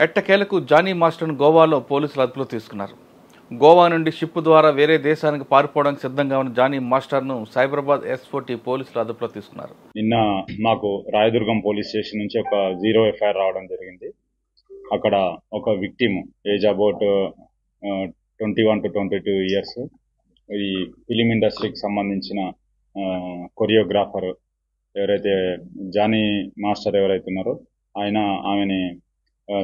ఎట్టకేలకు జానీ మాస్టర్ను గోవాలో పోలీసులు అదుపులో తీసుకున్నారు. గోవా నుండి షిప్ ద్వారా వేరే దేశానికి పారిపోవడానికి సిద్ధంగా ఉన్న జానీ మాస్టర్ను సైబరాబాద్ S40 పోలీసులు అదుపులో తీసుకున్నారు. నిన్న మాకు రాయదుర్గం పోలీస్ స్టేషన్ నుంచి ఒక 0 FIR రావడం జరిగింది. అక్కడ ఒక victim age about 21 to 22 years, ఈ ఫిలిం ఇండస్ట్రీకి సంబంధించిన కొరియోగ్రాఫర్ ఎవరైతే జానీ మాస్టర్ ఎవరైతే ఉన్నారో ఆమెని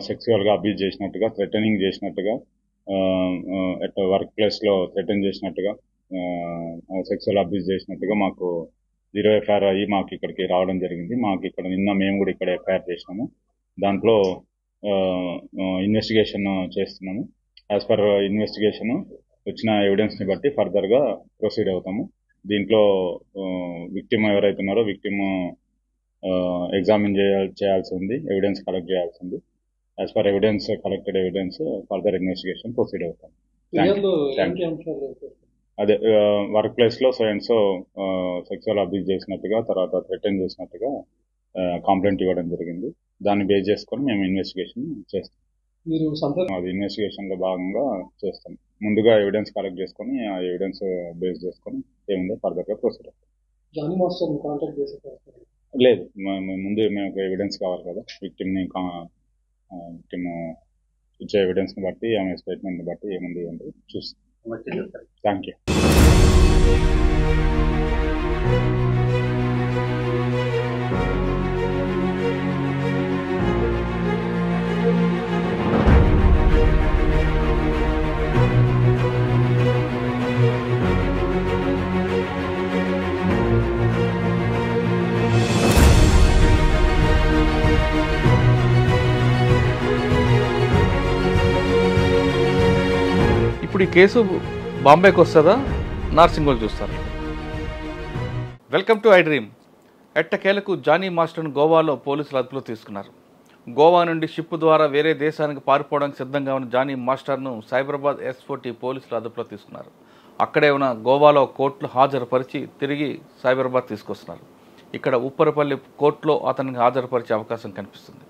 సెక్సువల్గా అబ్యూజ్ చేసినట్టుగా, థ్రెటనింగ్ చేసినట్టుగా, వర్క్ ప్లేస్లో థ్రెటన్ చేసినట్టుగా, సెక్సువల్ అబ్యూజ్ చేసినట్టుగా మాకు 0 FIR అయ్యి మాకు ఇక్కడికి రావడం జరిగింది. మాకు ఇక్కడ నిన్న మేము కూడా ఇక్కడ FIR చేసినాము. దాంట్లో ఇన్వెస్టిగేషన్ చేస్తున్నాము. యాజ్ పర్ ఇన్వెస్టిగేషన్ వచ్చిన ఎవిడెన్స్ని బట్టి ఫర్దర్గా ప్రొసీడ్ అవుతాము. దీంట్లో విక్టిమ్ ఎవరైతే ఉన్నారో విక్టిమ్ ఎగ్జామిన్ చేయాల్సి ఉంది, ఎవిడెన్స్ కలెక్ట్ చేయాల్సి ఉంది. As per evidence collected evidence further investigation proceed అవుతాం. అదే వర్క్ ప్లేస్లో సో సెక్సువల్ అబ్యూజ్ చేసినట్టుగా, తర్వాత థ్రెటన్ చేసినట్టుగా కంప్లైంట్ ఇవ్వడం జరిగింది. దాన్ని బేస్ చేసుకొని మేము ఇన్వెస్టిగేషన్ చేస్తాం. అది ఇన్వెస్టిగేషన్లో భాగంగా చేస్తాం. ముందుగా ఎవిడెన్స్ కలెక్ట్ చేసుకొని ఆ ఎవిడెన్స్ బేస్ చేసుకొని ఏముందో ఫర్దర్గా ప్రొసీడ్ అవుతాం. లేదు, ముందు మేము ఎవిడెన్స్ కావాలి కదా, విక్టిమ్ ఇచ్చే ఎవిడెన్స్ని బట్టి, ఆమె స్టేట్మెంట్ని బట్టి ఏముంది అంటే చూస్తాం. Thank you. ఇప్పుడు ఈ కేసు బాంబేకి వస్తుందా, నార్సింగోలు చూస్తారు? Welcome to I dream. ఎట్టకేలకు జానీ మాస్టర్ను గోవాలో పోలీసులు అదుపులో తీసుకున్నారు. గోవా నుండి షిప్ ద్వారా వేరే దేశానికి పారిపోవడానికి సిద్ధంగా ఉన్న జానీ మాస్టర్ను సైబరాబాద్ S40 పోలీసులు అదుపులో తీసుకున్నారు. అక్కడే ఉన్న గోవాలో కోర్టులో హాజరుపరిచి తిరిగి సైబరాబాద్ తీసుకొస్తున్నారు. ఇక్కడ ఉప్పరపల్లి కోర్టులో అతనికి హాజరుపరిచే అవకాశం కనిపిస్తుంది.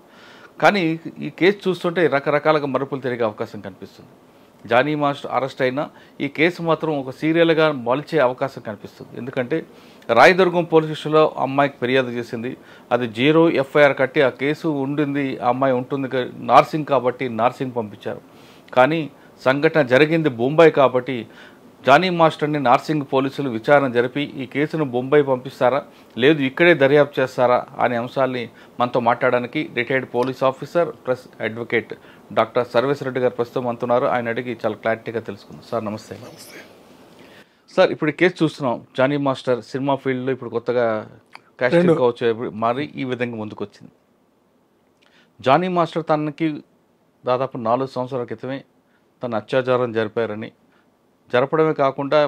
కానీ ఈ కేసు చూస్తుంటే రకరకాలుగా మరుపులు తిరిగే అవకాశం కనిపిస్తుంది. జానీ మాస్టర్ అరెస్ట్ అయినా ఈ కేసు మాత్రం ఒక సీరియల్గా మలిచే అవకాశం కనిపిస్తుంది. ఎందుకంటే రాయదుర్గం పోలీస్ స్టేషన్లో అమ్మాయికి ఫిర్యాదు చేసింది, అది 0 FIR కట్టి ఆ కేసు ఉండింది, ఆ అమ్మాయి ఉంటుంది నార్సింగ్ కాబట్టి నార్సింగ్ పంపించారు. కానీ సంఘటన జరిగింది బొంబాయి కాబట్టి జానీ మాస్టర్ని నార్సింగ్ పోలీసులు విచారణ జరిపి ఈ కేసును బొంబాయి పంపిస్తారా, లేదు ఇక్కడే దర్యాప్తు చేస్తారా అనే అంశాల్ని మనతో మాట్లాడడానికి retired police officer plus advocate doctor Sarveshwara Reddy garu ప్రస్తుతం అంటున్నారు. ఆయన అడిగి చాలా క్లారిటీగా తెలుసుకుందాం. సార్ నమస్తే. సార్, ఇప్పుడు ఈ కేసు చూస్తున్నాం. జానీ మాస్టర్ సినిమా ఫీల్డ్లో ఇప్పుడు కొత్తగా కాస్టింగ్ కౌచ్ మారి ఈ విధంగా ముందుకు వచ్చింది. జానీ మాస్టర్ తనకి దాదాపు 4 సంవత్సరాల క్రితమే తన అత్యాచారం జరిపారని, జరపడమే కాకుండా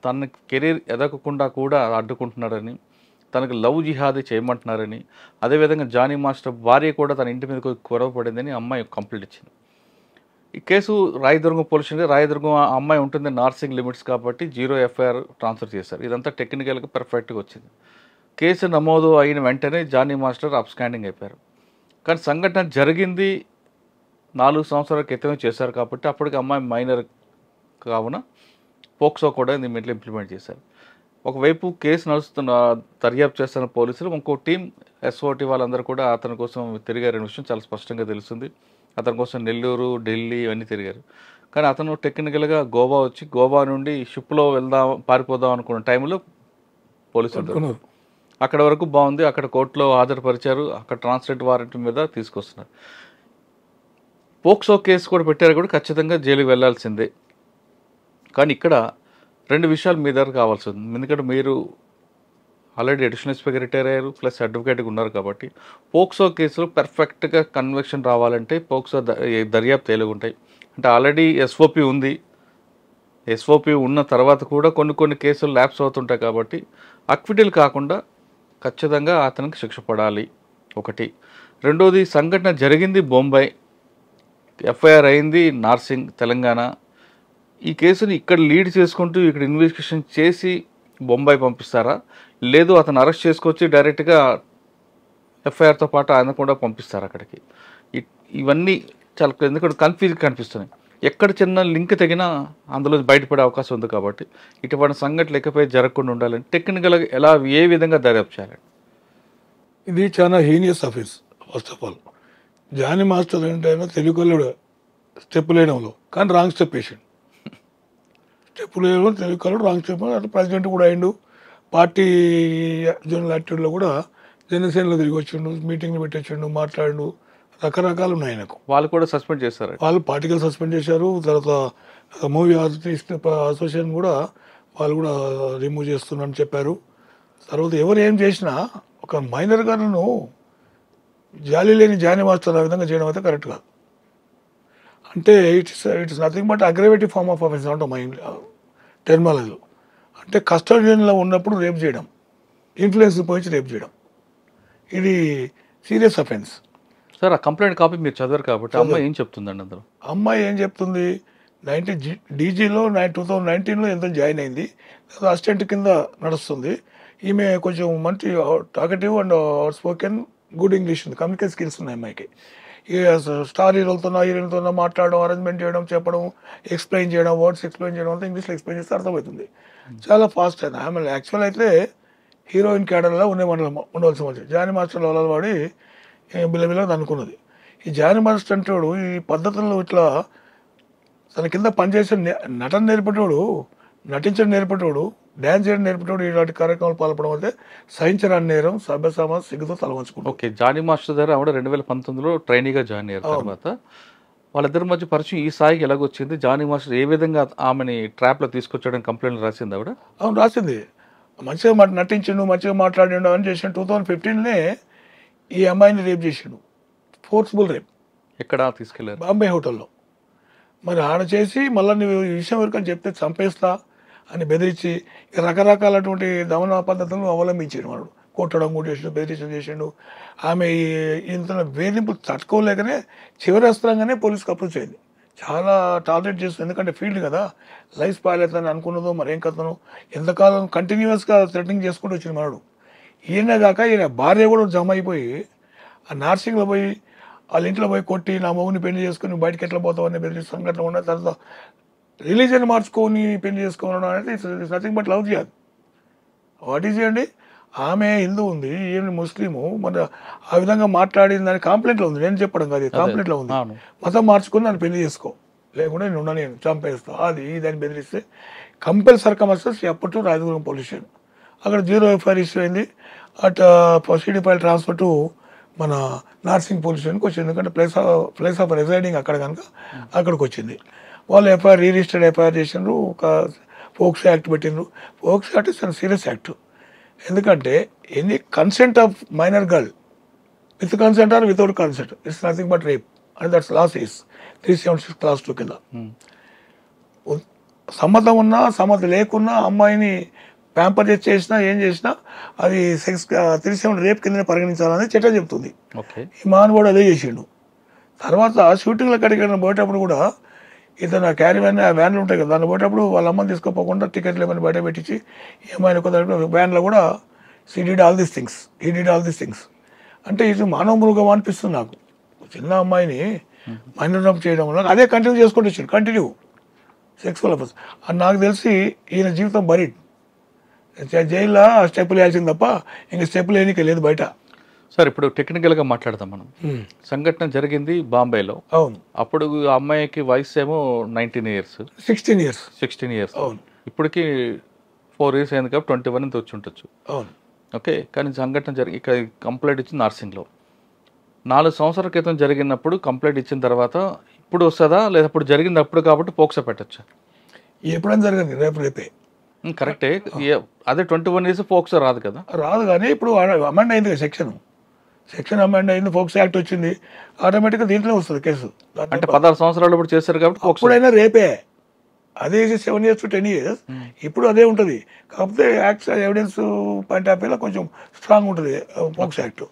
తన కెరీర్ ఎదగకుండా కూడా అడ్డుకుంటున్నారని, తనకు లవ్ జిహాదీ చేయమంటున్నారని, అదేవిధంగా జానీ మాస్టర్ భార్య కూడా తన ఇంటి మీద గొడవ పడిందని అమ్మాయి కంప్లైంట్ ఇచ్చింది. ఈ case Rayadurgam police station, Rayadurgam అమ్మాయి ఉంటుంది నార్సింగ్ లిమిట్స్ కాబట్టి 0 FIR ట్రాన్స్ఫర్ చేశారు. ఇదంతా టెక్నికల్గా పర్ఫెక్ట్గా వచ్చింది. కేసు నమోదు అయిన వెంటనే జానీ మాస్టర్ అబ్స్కాండింగ్ అయిపోయారు. కానీ సంఘటన జరిగింది 4 సంవత్సరాల క్రితమే చేశారు కాబట్టి అప్పటికి అమ్మాయి మైనర్ కావున పోక్సో కూడా దీని ఇంప్లిమెంట్ చేశారు. ఒకవైపు కేసు నడుస్తున్న దర్యాప్తు చేస్తున్న పోలీసులు, ఇంకో టీం S40 వాళ్ళందరూ కూడా అతని కోసం తిరిగారనే విషయం చాలా స్పష్టంగా తెలుస్తుంది. అతని కోసం నెల్లూరు, ఢిల్లీ ఇవన్నీ తిరిగారు. కానీ అతను టెక్నికల్గా గోవా వచ్చి గోవా నుండి షిప్లో పారిపోదాం అనుకున్న టైంలో పోలీసులు అక్కడ వరకు బాగుంది, అక్కడ కోర్టులో హాజరుపరిచారు, అక్కడ ట్రాన్స్లేట్ వారెంట్ మీద తీసుకొస్తున్నారు. పోక్సో కేసు కూడా పెట్టారు, కూడా ఖచ్చితంగా జైలుకి వెళ్లాల్సిందే. కానీ ఇక్కడ 2 విషయాలు మీ దగ్గర కావాల్సి ఉంది. ఎందుకంటే మీరు ఆల్రెడీ అడిషనల్ ఇన్స్పెక్టర్ రిటైర్ అయ్యారు, ప్లస్ అడ్వకేట్గా ఉన్నారు కాబట్టి పోక్సో కేసులో పర్ఫెక్ట్గా కన్విక్షన్ రావాలంటే పోక్సో దర్యాప్తు ఉంటాయి. అంటే ఆల్రెడీ SOP ఉంది, SOP ఉన్న తర్వాత కూడా కొన్ని కేసులు ల్యాప్స్ అవుతుంటాయి కాబట్టి అక్విటల్ కాకుండా ఖచ్చితంగా అతనికి శిక్ష పడాలి ఒకటి. రెండోది, సంఘటన జరిగింది బొంబాయి, FIR అయింది నార్సింగ్ తెలంగాణ. ఈ కేసుని ఇక్కడ లీడ్ చేసుకుంటూ ఇక్కడ ఇన్వెస్టిగేషన్ చేసి బొంబాయి పంపిస్తారా, లేదు అతను అరెస్ట్ చేసుకొచ్చి డైరెక్ట్గా FIRతో పాటు ఆయన కూడా పంపిస్తారు అక్కడికి? ఇవన్నీ చాలా ఎందుకంటే కన్ఫ్యూజ్ కనిపిస్తుంది. ఎక్కడ చిన్న లింక్ తెగినా అందులో బయటపడే అవకాశం ఉంది. కాబట్టి ఇటువంటి సంఘటనలు ఎక్కపై జరగకుండా ఉండాలని టెక్నికల్గా ఎలా ఏ విధంగా దర్యాప్తు చేయాలి? ఇది చాలా heinous offence. First of all Jani master ఏంటైనా తెలుగులో స్టెప్ వేయడంలో కానీ రాంగ్ స్టెప్ వేసాడు. స్టెప్ వేయడంలో తెలుగులో రాంగ్ స్టెప్. అటు ప్రెసిడెంట్ కూడా అయిండు. పార్టీ జనరల్ యాక్టివిటీలో కూడా జనసేనలో తిరిగి వచ్చిండు, మీటింగ్లు పెట్టొచ్చిండు, మాట్లాడు, రకరకాలు ఉన్నాయి ఆయనకు. వాళ్ళు కూడా సస్పెండ్ చేస్తారు. వాళ్ళు పార్టికల్ సస్పెండ్ చేశారు. తర్వాత మూవీ ఆర్టిస్ట్ అసోసియేషన్ కూడా వాళ్ళు కూడా రిమూవ్ చేస్తున్నారని చెప్పారు. తర్వాత ఎవరు ఏం చేసినా ఒక మైనర్ గాను జాలి లేని జానీ మాస్టర్ ఆ విధంగా చేయడం అయితే కరెక్ట్ కాదు. అంటే it's nothing but aggravative form of offence అంటాం మా టెర్మాలజీలో. అంటే కస్టడియన్లో ఉన్నప్పుడు రేప్ చేయడం, ఇన్ఫ్లుయెన్స్ పోయించి రేప్ చేయడం, ఇది సీరియస్ అఫెన్స్. సార్, ఆ కంప్లైంట్ కాపీ మీరు చదివారు కాబట్టి అమ్మాయి ఏం చెప్తుందండి అందులో? అమ్మాయి ఏం చెప్తుంది, డీజీలో 2019లో ఎంత జాయిన్ అయింది, అసిస్టెంట్ కింద నడుస్తుంది. ఈమె కొంచెం మంచి talkative and out spoken, good English ఉంది, కమ్యూనికేషన్ స్కిల్స్ ఉన్నాయి అమ్మాయికి. స్టార్ హీరోలతో మాట్లాడడం, అరేంజ్మెంట్ చేయడం, చెప్పడం, ఎక్స్ప్లెయిన్ చేయడం, వర్డ్స్ ఎక్స్ప్లెయిన్ చేయడం అంతా ఇంగ్లీష్లో ఎక్స్ప్లెయిన్ చేస్తే అర్థమవుతుంది. చాలా ఫాస్ట్ అయింది. ఆమె యాక్చువల్ అయితే హీరోయిన్ క్యాడర్లో ఉండవలసి వచ్చింది. జానీ మాస్టర్ వల్ల వాడి బిల్లబిల్ల అనుకున్నది. ఈ జానీ మాస్టర్ అంటాడు ఈ పద్ధతుల్లో ఇట్లా తన కింద పనిచేసే నటన నేర్పేటోడు, నటించడం నేర్పేటోడు, డ్యాన్స్ చేయడం నేర్పేటోడు ఇలాంటి కార్యక్రమాలు పాల్పడడం అయితే సహించరాని నేరం, సభ్య సమాజ సిగ్గుతో తలవంచుకుంటాం. ఓకే, జానీ మాస్టర్ దగ్గర ఆవిడ 2019లో ట్రైనీగా జాయిన్ అయ్యారు. తర్వాత వాళ్ళిద్దరి మధ్య పరిచయం ఈ స్థాయికి ఎలాగొచ్చింది? జానీ మాస్టర్ ఏ విధంగా ఆమెని ట్రాప్లో తీసుకొచ్చాడని కంప్లైంట్ రాసింది ఆవిడ? అవును, రాసింది. మంచిగా నటించిండు, మంచిగా మాట్లాడిండు అని చేసిండు. 2015 ఈ అమ్మాయిని రేప్ చేసిండు, ఫోర్స్ఫుల్ రేప్. ఎక్కడ తీసుకెళ్లారు? బాంబే హోటల్లో. మరి ఆడ చేసి మళ్ళీ నువ్వు ఈ విషయం ఎవరికని చెప్తే చంపేస్తా అని బెదిరించి రకరకాలటువంటి దమన పద్ధతులను అవలంబించాడు. వాడు కొట్టడం కూడా చేసిండు, బెదిరించడం చేసిండు. ఆమె ఇంత వేధింపులు తట్టుకోలేకనే చివరి అస్త్రంగానే పోలీసుకు అప్రోచ్ అయింది. చాలా టార్గెట్ చేస్తుంది, ఎందుకంటే ఫీల్డ్ కదా, లైఫ్ స్పాయిల్ అవుతుందని అనుకున్నదో మరి ఏం కథను. ఎంతకాలం కంటిన్యూస్గా థ్రెటనింగ్ చేసుకుంటూ వచ్చింది మనడు. ఈయన కాక ఈయన భార్య కూడా జమ అయిపోయి ఆ నార్సింగ్లో పోయి వాళ్ళ ఇంట్లో పోయి కొట్టి నా మగుని పెళ్లి చేసుకుని బయటకి ఎట్లా పోతావు అనే బెదిరి సంఘటన ఉన్న తర్వాత రిలీజియన్ మార్చుకొని పెళ్లి చేసుకోవడం అనేది it's nothing but love jihad. What is అండి, ఆమె హిందూ ఉంది, ఈమె ముస్లిము, మరి ఆ విధంగా మాట్లాడింది అని కంప్లైంట్లో ఉంది. నేను చెప్పడం కాదు, కంప్లైంట్లో ఉంది. మతం మార్చుకొని నన్ను పెళ్లి చేసుకో, లేకుండా నేను ఉండను, నేను చంపేస్తాను, అది దాన్ని బెదిరిస్తే కంపెల్ సర్కమస్టెన్స్ అప్పట్లో రాయదుర్గం పోలీస్ స్టేషన్. అక్కడ 0 FIR ఇష్యూ అయింది. అటు సిడీ ఫైల్ ట్రాన్స్ఫర్ టు మన నార్సింగ్ పోలీస్ స్టేషన్కి వచ్చింది. ఎందుకంటే ప్లేస్ ఆఫ్ రెసైడింగ్ అక్కడ కనుక అక్కడికి వచ్చింది. వాళ్ళు రిజిస్టర్డ్ ఎఫ్ఐఆర్ చేసిండ్రు, ఒక ఫోక్స్ యాక్ట్ పెట్టిండ్రు. POCSO act is serious act. ఎందుకంటే any consent of minor girl with consent or without consent it's nothing but rape and that's laws is 376 Clause 2 కింద. సమ్మతం ఉన్నా సమ్మతి లేకున్నా అమ్మాయిని ప్యాంపర్ చేసినా ఏం చేసినా అది 370 రేప్ కింద పరిగణించాలని చట్టం చెప్తుంది. ఈ మానవుడు అదే చేసిండు. తర్వాత షూటింగ్ల కడిగి పోయేటప్పుడు కూడా ఇతను క్యారీ వ్యాన్లు ఉంటాయి కదా, దాన్ని పోయేటప్పుడు వాళ్ళ అమ్మని తీసుకోపోకుండా టికెట్లు ఏమైనా బయట పెట్టించి ఏమైనా వ్యాన్లో కూడా he did all these things. అంటే ఇది మానవ మృగం అనిపిస్తుంది నాకు. చిన్న అమ్మాయిని మైనర్ రేప్ చేయడం వల్ల అదే కంటిన్యూ చేసుకుంటూ వచ్చాడు, కంటిన్యూ సెక్సువల్ అఫెన్స్. అది నాకు తెలిసి ఈయన జీవితం బరీడ్. జైల్లో స్టెప్పులు వేయాల్సింది తప్ప ఇంకా స్టెప్పులు వేయడానికి లేదు బయట. సార్, ఇప్పుడు టెక్నికల్గా మాట్లాడతాం మనం. సంఘటన జరిగింది బాంబేలో. అవును. అప్పుడు ఆ అమ్మాయికి వయసు ఏమో 19 years, 16 years. అవును. ఇప్పటికి 4 years అయింది కాబట్టి 21 ఎంత వచ్చి ఉండొచ్చు. అవును. ఓకే, కానీ సంఘటన ఇక్కడ కంప్లైంట్ ఇచ్చింది నార్సింగ్లో. 4 సంవత్సరాల క్రితం జరిగినప్పుడు కంప్లైంట్ ఇచ్చిన తర్వాత ఇప్పుడు వస్తుందా, లేదా ఇప్పుడు జరిగింది అప్పుడు కాబట్టి పోక్సో పెట్టచ్చా? ఎప్పుడైనా జరిగింది, రేపే కరెక్టే. అదే 21 years పోక్సో రాదు కదా? రాదు, కానీ ఇప్పుడు అమెండ్ అయింది కదా, సెక్షన్ అమెండ్ అయింది, ఫోక్స్ యాక్ట్ వచ్చింది, ఆటోమేటిక్గా దీంట్లో వస్తుంది కేసు. అంటే 16 సంవత్సరాలు ఇప్పుడు చేశారు కాబట్టి ఇప్పుడైనా రేపే. అదే 7 years to 10 years, ఇప్పుడు అదే ఉంటుంది. కాకపోతే యాక్ట్ ఎవిడెన్స్ పాయింట్ ఆఫ్ వ్యూలో కొంచెం స్ట్రాంగ్ ఉంటుంది ఫోక్స్ యాక్ట్,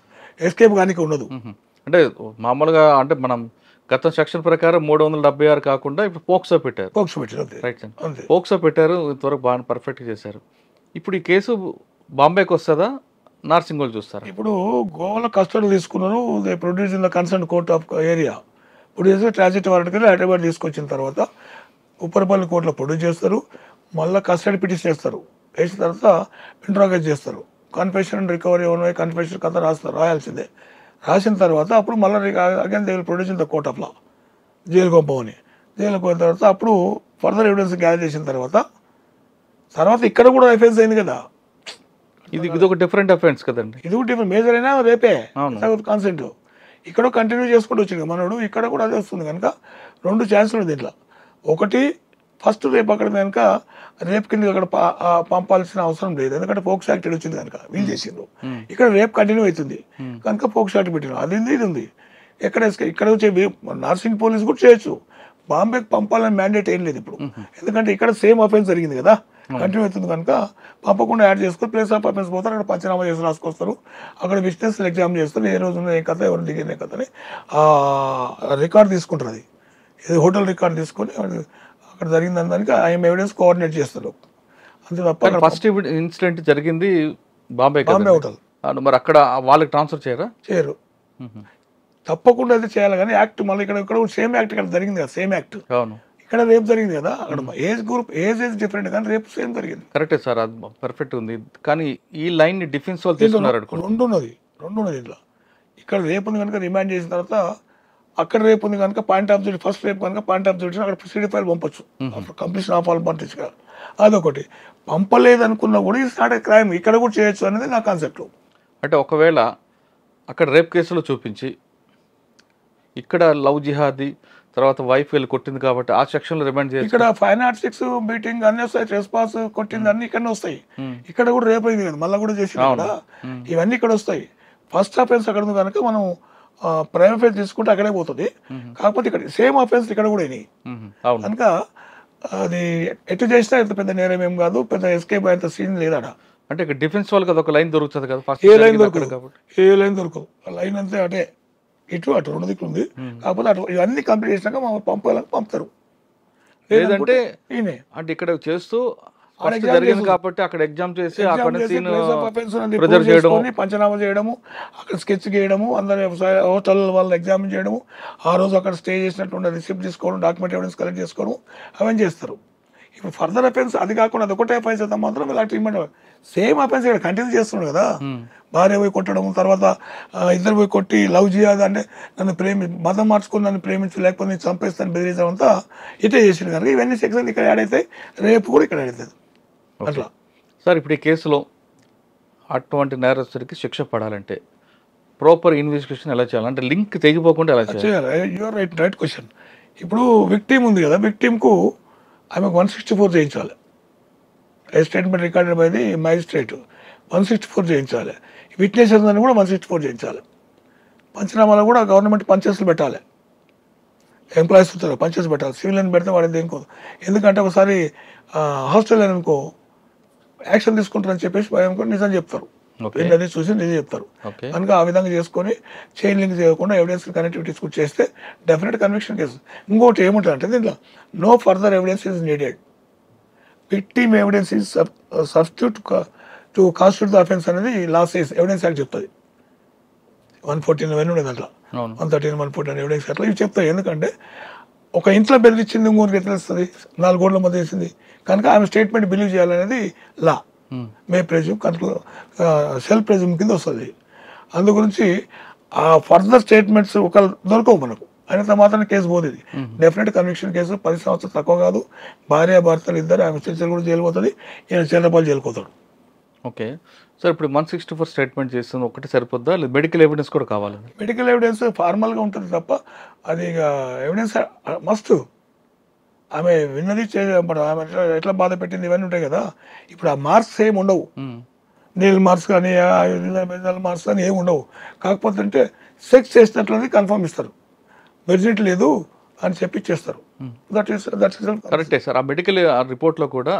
ఎస్కేప్ కానీ ఉండదు. అంటే మామూలుగా అంటే మనం గత సెక్షన్ ప్రకారం 376 కాకుండా ఇప్పుడు పోక్సో పెట్టారు. రైట్ సార్, పోక్సో పెట్టారు, ఇంతవరకు బాగా పర్ఫెక్ట్గా చేశారు. ఇప్పుడు ఈ కేసు బాంబేకి వస్తుందా, నార్సింగ్ వాళ్ళు చూస్తారు? ఇప్పుడు గోవాలో కస్టడీ తీసుకున్నారు, they produce in the concern court of area produce చేసి ట్రాన్సిట్ వారెంట్కి హైదరాబాద్ తీసుకొచ్చిన తర్వాత ఉప్పరపల్లి కోర్టులో ప్రొడ్యూస్ చేస్తారు, మళ్ళీ కస్టడీ పిటిషన్ వేస్తారు, వేసిన తర్వాత ఇంట్రాగేట్ చేస్తారు, కన్ఫెషన్ అండ్ రికవరీ ఉన్నాయి, కన్ఫెషన్ కథ రాయాల్సిందే. రాసిన తర్వాత అప్పుడు మళ్ళీ again they will produce in the court of law, జైలుకు పంపమని. జైలుకు పోయిన తర్వాత అప్పుడు ఫర్దర్ ఎవిడెన్స్ గ్యాదర్ చేసిన తర్వాత ఇక్కడ కూడా అఫెన్స్ అయింది కదా. ఇది ఒక డిఫరెంట్ అఫెన్స్ కదండి. ఇది కూడా డిఫరెంట్, మేజర్ అయినా రేపే కాన్సెంట్. ఇక్కడ కంటిన్యూ చేసుకుంటూ వచ్చింది మనోడు, ఇక్కడ కూడా అదే వస్తుంది కనుక 2 ఛాన్సులు దీంట్లో. ఒకటి ఫస్ట్ రేపు అక్కడ కనుక రేపు కింద అక్కడ పంపాల్సిన అవసరం లేదు, ఎందుకంటే పోక్స్ యాక్ట్ వచ్చింది కనుక వీళ్ళు చేసిండ్రు. ఇక్కడ రేపు కంటిన్యూ అవుతుంది కనుక పోక్స్ యాక్ట్ పెట్టిన అది ఉంది, ఇది ఉంది. ఇక్కడ వచ్చే నర్సింగ్ పోలీస్ కూడా చేయొచ్చు, బాంబేకి పంపాలని మ్యాండేట్ ఏం లేదు ఇప్పుడు, ఎందుకంటే ఇక్కడ సేమ్ అఫెన్స్ జరిగింది కదా, కంటిన్యూ అవుతుంది కనుక పంపకుండా యాడ్ చేసుకొని ప్లేస్ ఆఫ్ అఫెన్స్ పోతారు, అక్కడ పంచనామా చేసి రాసుకొస్తారు, అక్కడ విట్నెస్ ఎగ్జామ్ చేస్తారు, ఏ రోజు ఏ కథ ఎవరు దిగిన కథ అని రికార్డ్ తీసుకుంటారు. అది ఇది హోటల్ రికార్డ్ తీసుకొని అక్కడ జరిగిన దానికి ఐఎం ఎవిడెన్స్ కోఆర్డినేట్ చేస్తారు, అంతే తప్ప. ఫస్ట్ ఇన్సిడెంట్ జరిగింది బాంబే హోటల్, మరి అక్కడ వాళ్ళకి ట్రాన్స్ఫర్ చేయరు. తప్పకుండా అయితే చేయాలి, కానీ యాక్ట్ మళ్ళీ ఇక్కడ సేమ్ యాక్ట్ ఇక్కడ జరిగింది కదా, సేమ్ యాక్ట్ ఇక్కడ రేపు జరిగింది కదా. అక్కడ ఏజ్ గ్రూప్ ఏజ్ డిఫరెంట్, కానీ రేపు సేమ్ జరిగింది. కరెక్టే సార్, అది పర్ఫెక్ట్ ఉంది. కానీ ఈ లైన్ ని డిఫెన్స్ వాళ్ళు తీసుకున్నారు. రెండు ఉన్నది ఇట్లా. ఇక్కడ రేపు ఉంది కనుక రిమాండ్ చేసిన తర్వాత అక్కడ రేపు ఉంది కనుక పాయింట్ ఆఫ్ జడ్జి, ఫస్ట్ రేపు కనుక పాయింట్ ఆఫ్ జడ్జి అక్కడ సిడి ఫైల్ పంపొచ్చు, కంప్లీషన్ ఆఫ్ ఆల్ పంపించగా. అదొకటి. పంపలేదు అనుకున్నా కూడా ఇది నాట్ ఏ క్రైమ్, ఇక్కడ కూడా చేయొచ్చు అనేది నా కాన్సెప్ట్. అంటే ఒకవేళ అక్కడ రేప్ కేసులో చూపించి ఇక్కడ లవ్ జిహాదీ తర్వాత వైఫ్ వెళ్ళి కొట్టింది కాబట్టి ఆ సెక్షన్ లో రిమాండ్ చేసి ఇక్కడ 506 మీటింగ్ అన్ని వస్తాయి, రెస్పాన్స్ కొట్టింది అన్ని ఇక్కడనే వస్తాయి. ఇక్కడ కూడా రేపు అయింది కదా, మళ్ళీ కూడా చేసి ఇవన్నీ ఇక్కడ వస్తాయి. ఫస్ట్ అఫెన్స్ అక్కడ ఉంది కనుక మనం ప్రైమ్ అఫెన్స్ తీసుకుంటే అక్కడే పోతుంది. కాకపోతే ఇక్కడ సేమ్ అఫెన్స్ ఇక్కడ కూడా అయినాయి కనుక అది ఎటు చేసినా ఎంత పెద్ద నేరం ఏం కాదు, పెద్ద ఎస్కేప్ అయ్యేంత సీన్ లేదాడ. అంటే ఇక్కడ డిఫెన్స్ వాళ్ళకి అదొక లైన్ దొరుకుతుంది కదా, ఏ లైన్ దొరకదు, లైన్ అంతే అటే ఇటు అటు 2 దిక్కులు ఉంది. కాకపోతే అటు ఇవన్నీ కంప్లీట్ చేసినాక పంపాలని పంపుతారు. లేదంటే అంటే ఇక్కడ చేస్తూ జరిగింది కాబట్టి అక్కడ ఎగ్జామ్ చేసి పంచనామా చేయడము, అక్కడ స్కెచ్ చేయడము, అందరు హోటల్ వాళ్ళు ఎగ్జామ్ చేయడము, ఆ రోజు అక్కడ స్టే చేసినట్టు రిసిప్ట్ తీసుకోవడం, డాక్యుమెంట్ ఎవిడెన్స్ కలెక్ట్ చేసుకోవడం అవన్నీ చేస్తారు. ఇప్పుడు ఫర్దర్ అఫెన్స్ అది కాకుండా అది ఒకటే అఫెన్స్ అయితే మాత్రం ఇలా ట్రీట్మెంట్ సేమ్ అఫెన్స్ ఇక్కడ కంటిన్యూ చేస్తున్నాడు కదా. భార్య పోయి కొట్టడం, తర్వాత ఇద్దరు పోయి కొట్టి లవ్ చేయాలి అంటే నన్ను మతం మార్చుకొని నన్ను ప్రేమించు లేకపోతే నేను చంపేస్తాను బెదిరించడం అంతా ఇటే చేసింది కనుక ఇవన్నీ సెక్షన్ ఇక్కడ యాడ్ అవుతాయి, రేపు కూడా ఇక్కడ యాడ్ అవుతుంది అట్లా. సార్ ఇప్పుడు ఈ కేసులో అటువంటి నేరస్తుడికి శిక్ష పడాలంటే ప్రాపర్ ఇన్వెస్టిగేషన్ ఎలా చేయాలి, అంటే లింక్ తెగిపోకుండా ఎలా చేయాలి? Your right question. ఇప్పుడు విక్టిమ్ ఉంది కదా, విక్టిమ్కు ఆమెకు 164 చేయించాలి, statement recorded by the magistrate 164 చేయించాలి. విట్నెసెస్ అని కూడా 164 చేయించాలి. పంచనామాలో కూడా గవర్నమెంట్ పంచెస్లు పెట్టాలి, ఎంప్లాయీస్ ఉంటారు పంచెస్ పెట్టాలి. సివిల్ అని పెడితే వాడిని దేనికో, ఎందుకంటే ఒకసారి హాస్టల్ అనుకో యాక్షన్ తీసుకుంటారని చెప్పేసి భయం కూడా నిజం చెప్తారు, అది చూసి నిజం చెప్తారు కనుక ఆ విధంగా చేసుకొని చైన్ లింక్ చేయకుండా ఎవిడెన్స్ కనెక్టివిటీస్ కూడా చేస్తే డెఫినెట్ కన్విక్షన్ కేసు. ఇంకోటి ఏముంటుంది అంటే దీంట్లో no further evidence is needed, victim evidence is substitute to constitute the offence అనేది లా సేస్ ఎవిడెన్స్ యాక్ట్ చెప్తుంది. 114 అవన్నీ ఉండేది అట్లా, 113, 114 ఎవిడెన్స్ అట్లా ఇవి చెప్తాయి. ఎందుకంటే ఒక ఇంట్లో బెదిరించింది ఇంకోరికి ఎట్లా వస్తుంది, 4 గోడల మధ్య వేసింది కనుక ఆమె స్టేట్మెంట్ బిలీవ్ చేయాలనేది లా. మే ప్రెజ్యూమ్ సెల్ఫ్ ప్రెజ్యూమ్ కింద వస్తుంది. అందు గురించి ఆ ఫర్దర్ స్టేట్మెంట్స్ ఒక దొరకవు మనకు, అయినంత మాత్రం కేసు పోతుంది. డెఫినెట్ కన్విక్షన్ కేసు 10 సంవత్సరాలు తక్కువ కాదు. భార్యాభర్తలు ఇద్దరు, ఆమె సిస్టర్ కూడా జైలు పోతుంది, ఈయన చంద్రపాల్ జైలు పోతాడు. ఓకే సార్, ఇప్పుడు 164 స్టేట్మెంట్ చేస్తుంది ఒకటి సరిపోద్దా, లేదు మెడికల్ ఎవిడెన్స్ కూడా కావాలి? మెడికల్ ఎవిడెన్స్ ఫార్మల్గా ఉంటుంది తప్ప అది ఎవిడెన్స్ మస్ట్. ఆమె విన్నది ఆమె ఎట్లా బాధ పెట్టింది ఇవన్నీ ఉంటాయి కదా. ఇప్పుడు ఆ మార్క్స్ ఏమి ఉండవు, నీల్ మార్క్స్ కానీ మెజల్ మార్క్స్ కానీ ఏమి ఉండవు. కాకపోతే అంటే సెక్స్ చేసినట్లది కన్ఫర్మ్ ఇస్తారు, వెర్జినిటీ లేదు అని చెప్పి ఇచ్చేస్తారు. కరెక్టే సార్. ఆ మెడికల్ రిపోర్ట్లో కూడా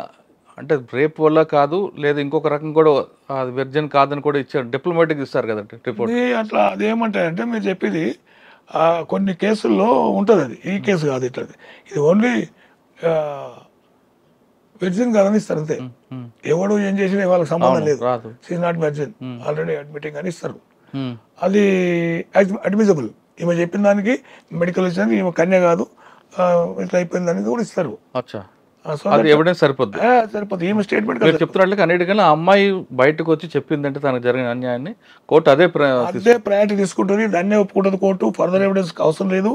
అంటే రేప్ వల్ల కాదు లేదా ఇంకొక రకం కూడా అది వెర్జన్ కాదని కూడా ఇచ్చారు, డిప్లొమాటిక్ ఇస్తారు కదండి రిపోర్ట్. అట్లా అదేమంటారంటే మీరు చెప్పేది కొన్ని కేసుల్లో ఉంటుంది, అది ఈ కేసు కాదు ఇట్లది, ఇది ఓన్లీ వెర్జిన్ కాదని ఇస్తారు అంతే. ఎవడు ఏం చేసినా వాళ్ళకి సంబంధం లేదు, she's not virgin already admitting అని ఇస్తారు. అది అడ్మిసిబుల్ ఈమె చెప్పిన దానికి మెడికల్ వచ్చింది ఈమె కన్య కాదు ఇట్లా అయిపోయిన దానికి కూడా ఇస్తారు. అచ్చా, అది ఎవిడెన్స్ సరిపోద్ది. సరిపోతుంది ఈమె స్టేట్మెంట్ మీరు చెప్తున్నట్లుగా అన్నిటికన్నా అమ్మాయి బయటకు వచ్చి చెప్పిందంటే తనకు జరిగిన అన్యాయాన్ని కోర్టు అదే ప్రయారిటీ తీసుకుంటుంది, దాన్నే ఒప్పుకుంటుంది కోర్టు. ఫర్దర్ ఎవిడెన్స్ అవసరం లేదు,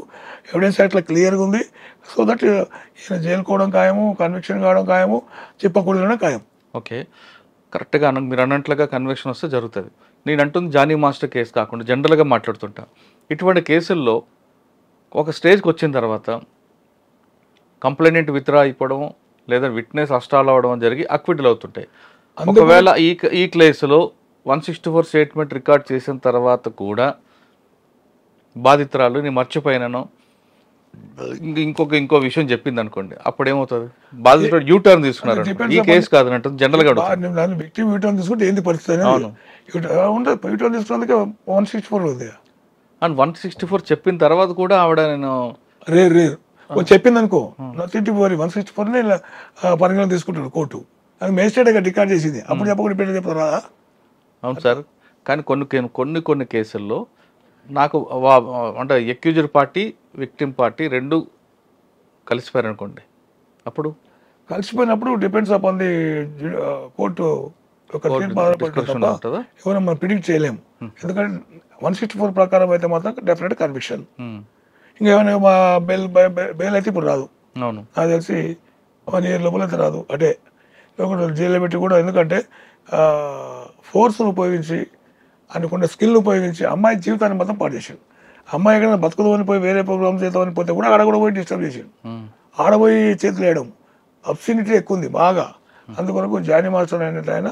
ఎవిడెన్స్ యాక్ట్లో క్లియర్గా ఉంది. సో దట్ ఈయన జైలుకోవడం ఖాయము, కన్విక్షన్ కావడం ఖాయము, చెప్పకూడదు ఖాయం. ఓకే, కరెక్ట్గా మీరు అన్నట్లుగా కన్విక్షన్ వస్తే జరుగుతుంది. నేను అంటుంది జానీ మాస్టర్ కేసు కాకుండా జనరల్గా మాట్లాడుతుంటా. ఇటువంటి కేసుల్లో ఒక స్టేజ్కి వచ్చిన తర్వాత కంప్లైంట్ విత్డ్రా అయిపోవడం లేదా విట్నెస్ అస్టాల్ అవ్వడం జరిగి అక్విటల్ అవుతుంటాయి. ఒకవేళ ఈ కేసులో 164 స్టేట్మెంట్ రికార్డ్ చేసిన తర్వాత కూడా బాధితురాలు నేను మర్చిపోయినాను ఇంకో విషయం చెప్పింది అనుకోండి, అప్పుడు ఏమవుతుంది? బాధితుడు యూటర్న్ తీసుకున్నారు, ఈ కేసు కాదన్నట్టు జనరల్గా విక్టిమ్ యూటర్న్ తీసుకుంటే ఏంది పరిస్థితి? అవును, యూటర్న్ తీసుకున్నందుకే 164 ఉంది. అండ్ 164 చెప్పిన తర్వాత కూడా ఆవిడ నేను రేర్ చెప్పింది అనుకో, 164 పరిగణన తీసుకుంటాడు కోర్టు. అది మేజిస్ట్రేట్ రికార్డ్ చేసింది, అప్పుడు చెప్పకుండా పెట్టి చెప్తారా? అవును సార్, కానీ కొన్ని కేసుల్లో నాకు అంటే ఎక్యూజర్ పార్టీ విక్టిమ్ పార్టీ రెండు కలిసిపోయారు అనుకోండి, అప్పుడు కలిసిపోయినప్పుడు డిపెండ్స్ అపాన్ ది కోర్టు ఎవరైనా మనం ప్రిడిక్ట్ చేయలేము. ఎందుకంటే 164 ప్రకారం అయితే మాత్రం డెఫినెట్ కన్విక్షన్. ఇంకేమైనా మా బెయిల్ అయితే ఇప్పుడు రాదు, అవును నాకు తెలిసి 1 year లోపల అయితే రాదు. అంటే జైల్లో పెట్టి కూడా, ఎందుకంటే ఫోర్స్ను ఉపయోగించి అనుకున్న స్కిల్ని ఉపయోగించి అమ్మాయి జీవితాన్ని మొత్తం పాటు చేశాడు. అమ్మాయి ఎక్కడ బతుకుదు అని పోయి వేరే ప్రోగ్రామ్ చేద్దామని పోతే కూడా ఆడ కూడా పోయి డిస్టర్బ్ చేశాడు. ఆడపోయి చేతులు వేయడం అబ్సినిటీ ఎక్కువ ఉంది బాగా. అందుకొరకు జానీ మాస్టర్ అనేది ఆయన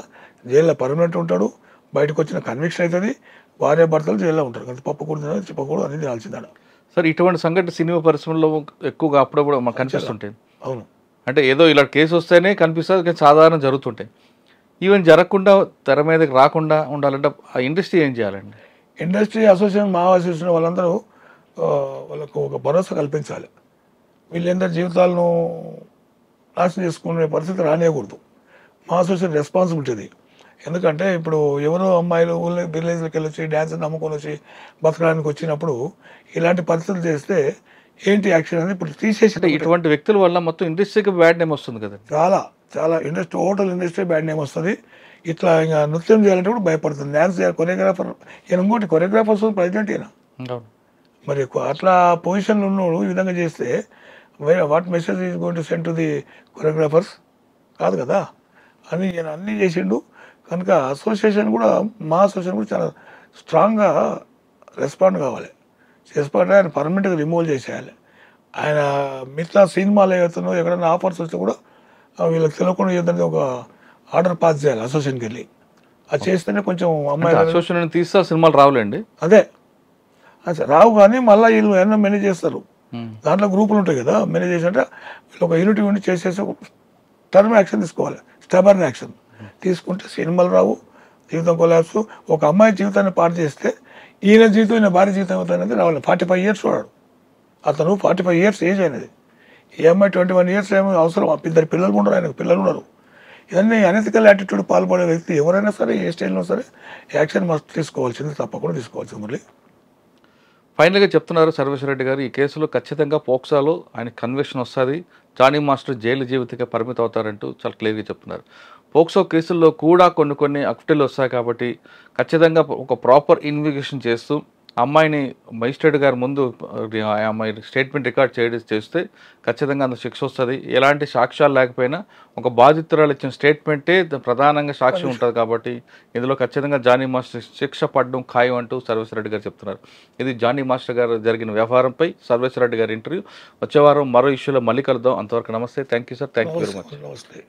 జైల్లో పర్మనెంట్ ఉంటాడు, బయటకు వచ్చిన కన్విక్షన్ అవుతుంది, భార్య భర్తలు జైల్లో ఉంటారు. కానీ పప్పకూడదు చెప్పకూడదు అనేది తినాల్సిందాడు. సార్, ఇటువంటి సంఘటన సినిమా పరిశ్రమలో ఎక్కువగా అప్పుడప్పుడు మనకు కనిపిస్తుంటాయి. అవును, అంటే ఏదో ఇలా కేసు వస్తేనే కనిపిస్తుంది, కానీ సాధారణ జరుగుతుంటాయి. ఈవెన్ జరగకుండా తెర మీదకి రాకుండా ఉండాలంటే ఆ ఇండస్ట్రీ ఏం చేయాలండి? ఇండస్ట్రీ అసోసియేషన్, మా అసోసియేషన్ వాళ్ళందరూ వాళ్ళకు ఒక భరోసా కల్పించాలి. వీళ్ళందరి జీవితాలను నాశనం చేసుకునే పరిస్థితి రానియకూడదు. మా అసోసియేషన్ రెస్పాన్సిబిలిటీ. ఎందుకంటే ఇప్పుడు ఎవరో అమ్మాయిలు విలేజ్లోకి వెళ్ళి వచ్చి డ్యాన్స్ నమ్ముకొని వచ్చి బతకడానికి వచ్చినప్పుడు ఇలాంటి పరిస్థితులు చేస్తే ఏంటి యాక్షన్ అనేది ఇప్పుడు తీసేసి, ఇటువంటి వ్యక్తుల వల్ల మొత్తం ఇండస్ట్రీకి బ్యాడ్ నేమ్ వస్తుంది కదా. చాలా industry, total industry bad name వస్తుంది. ఇట్లా ఇంకా నృత్యం చేయాలంటే కూడా భయపడుతుంది. డ్యాన్స్ చేయాలి, కొరియోగ్రాఫర్ ఈయన ఇంకోటి కొరియోగ్రాఫర్స్ ప్రెసిడెంట్ ఈయన. మరి అట్లా పొజిషన్లో ఉన్నోడు ఈ విధంగా చేస్తే what message is going to send to the choreographers? కాదు కదా. అని ఈయన అన్నీ చేసిండు. కనుక అసోసియేషన్ కూడా, మా అసోసియేషన్ కూడా చాలా స్ట్రాంగ్గా రెస్పాండ్ కావాలి. చేసుకుంటే ఆయన పర్మనెంట్గా రిమూవ్ చేసేయాలి. ఆయన మిగతా సినిమాలు ఏవైతున్నాయో ఎక్కడైనా ఆఫర్స్ వస్తే కూడా వీళ్ళకి తెలియకుండా ఏదంటే ఒక ఆర్డర్ పాస్ చేయాలి అసోసియేషన్కి వెళ్ళి. అది చేస్తేనే కొంచెం అమ్మాయి అసోసియేషన్ తీస్తే సినిమాలు రావులేండి. అదే రావు, కానీ మళ్ళీ వీళ్ళు ఏమన్నా మేనేజ్ చేస్తారు. దాంట్లో గ్రూపులు ఉంటాయి కదా, మేనేజ్ చేసి అంటే వీళ్ళు ఒక యూనిట్ యూనిట్ చేసేసి ఒక టర్మ్ యాక్షన్ తీసుకోవాలి, స్టబర్న్ యాక్షన్ తీసుకుంటే సినిమాలు రావు, జీవితం కొలాప్స్. ఒక అమ్మాయి జీవితాన్ని పాటు చేస్తే ఈయన జీవితం, ఈయన భార్య జీవితం అవుతుంది రావాలి. 45 years వాడు, అతను 45 years ఏజ్ అయినది. ఈ అమ్మాయి 21 years ఏమో అవసరం. 2 పిల్లలు ఉండరు, ఆయనకు పిల్లలు ఉన్నారు. ఇవన్నీ అనెథికల్ యాటిట్యూడ్ పాల్పడే వ్యక్తి ఎవరైనా సరే, ఏ స్టైల్లో సరే యాక్షన్ మస్ట్ తీసుకోవాల్సింది, తప్పకుండా తీసుకోవాల్సింది. మళ్ళీ ఫైనల్గా చెప్తున్నారు సర్వేశ్వరరెడ్డి గారు, ఈ కేసులో ఖచ్చితంగా పోక్సాలో ఆయన కన్విక్షన్ వస్తుంది, జానీ మాస్టర్ జైలు జీవితంగా పరిమితం అవుతారంటూ చాలా క్లియర్గా చెప్తున్నారు. పోక్సో కేసుల్లో కూడా కొన్ని అక్విటల్ వస్తాయి కాబట్టి ఖచ్చితంగా ఒక ప్రాపర్ ఇన్వెస్టిగేషన్ చేస్తూ అమ్మాయిని మేజిస్ట్రేట్ గారి ముందు అమ్మాయి స్టేట్మెంట్ రికార్డ్ చేస్తే ఖచ్చితంగా అంత శిక్ష వస్తుంది. ఎలాంటి సాక్ష్యాలు లేకపోయినా ఒక బాధితురాలు ఇచ్చిన స్టేట్మెంటే ప్రధానంగా సాక్షి ఉంటుంది కాబట్టి ఇందులో ఖచ్చితంగా జానీ మాస్టర్ శిక్ష పడడం ఖాయం అంటూ సర్వేశ్వరరెడ్డి గారు చెప్తున్నారు. ఇది జానీ మాస్టర్ గారు జరిగిన వ్యవహారంపై సర్వేశ్వరరెడ్డి గారి ఇంటర్వ్యూ. వచ్చే వారం మరో ఇష్యూలో మళ్ళీ కలుద్దాం. అంతవరకు నమస్తే. Thank you sir. Thank you very much. నమస్తే.